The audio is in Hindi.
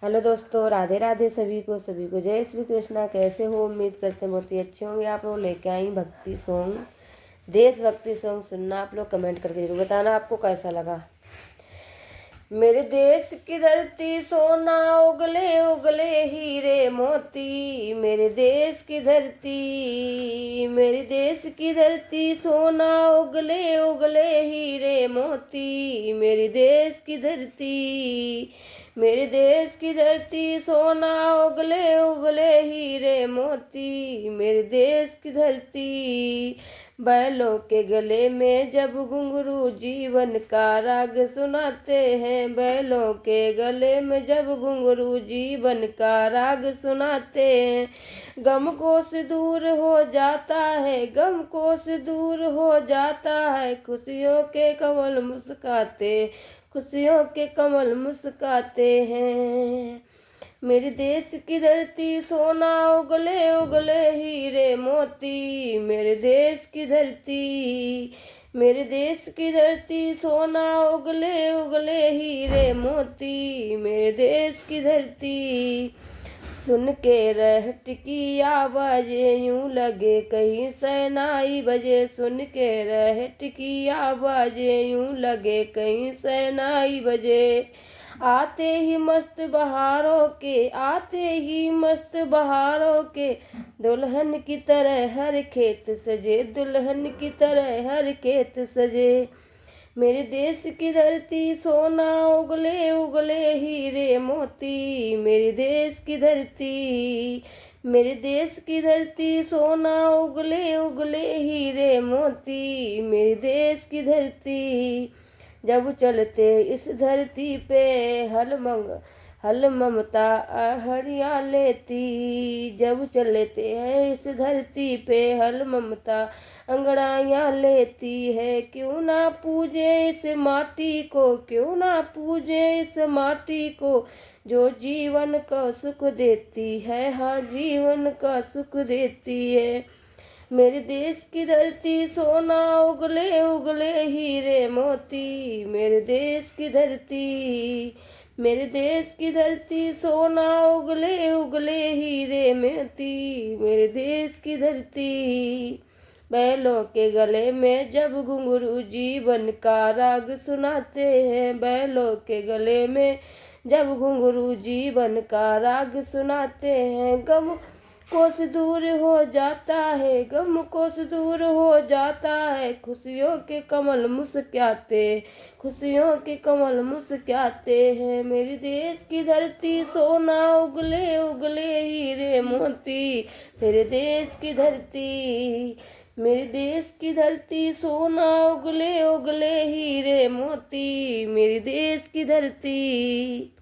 हेलो दोस्तों, राधे राधे सभी को जय श्री कृष्णा। कैसे हो? उम्मीद करते हैं बहुत ही अच्छे होंगे। आप लोग लेके आई भक्ति सॉन्ग, देशभक्ति सॉन्ग सुनना। आप लोग कमेंट करके जरूर बताना आपको कैसा लगा। मेरे देश की धरती सोना उगले उगले हीरे मोती, मेरे देश की धरती, मेरे देश की धरती सोना उगले उगले हीरे मोती, मेरे देश की धरती, मेरे देश की धरती सोना उगले उगले हीरे मोती, मेरे देश की धरती। बैलों के गले में जब घुंघरू जीवन का राग सुनाते हैं, बैलों के गले में जब घुंघरू जीवन का राग सुनाते हैं, गम को से दूर हो जाता है, गम को से दूर हो जाता है, खुशियों के कमल मुस्काते, खुशियों के कमल मुस्काते हैं। मेरे देश की धरती सोना उगले उगले हीरे मोती, मेरे देश की धरती, मेरे देश की धरती सोना उगले उगले हीरे मोती, मेरे देश की धरती। सुन के रहट की आवाजें यूं लगे कहीं शहनाई बजे, सुन के रहट की आवाजें यूं लगे कहीं शहनाई बजे। आते ही मस्त बहारों के, आते ही मस्त बहारों के, दुल्हन की तरह हर खेत सजे, दुल्हन की तरह हर खेत सजे। मेरे देश की धरती सोना उगले उगले हीरे मोती, मेरे देश की धरती, मेरे देश की धरती सोना उगले उगले हीरे मोती, मेरे देश की धरती। जब चलते इस धरती पे हल ममता हरिया लेती, जब चलते हैं इस धरती पे हल ममता अंगड़ाइयाँ लेती है। क्यों ना पूजे इस माटी को, क्यों ना पूजे इस माटी को, जो जीवन का सुख देती है, हाँ जीवन का सुख देती है। मेरे देश की धरती सोना उगले उगले हीरे मोती, मेरे देश की धरती, मेरे देश की धरती सोना उगले उगले हीरे मोती, मेरे देश की धरती। बैलों के गले में जब घुंघरू जीवन का राग सुनाते हैं, बैलों के गले में जब घुंघरू जीवन का राग सुनाते हैं, गम को से दूर हो जाता है, गम को से दूर हो जाता है, खुशियों के कमल मुस्कुराते, खुशियों के कमल मुस्कुराते हैं। मेरे देश की धरती सोना उगले उगले हीरे मोती, मेरे देश की धरती, मेरे देश की धरती सोना उगले उगले हीरे मोती, मेरे देश की धरती।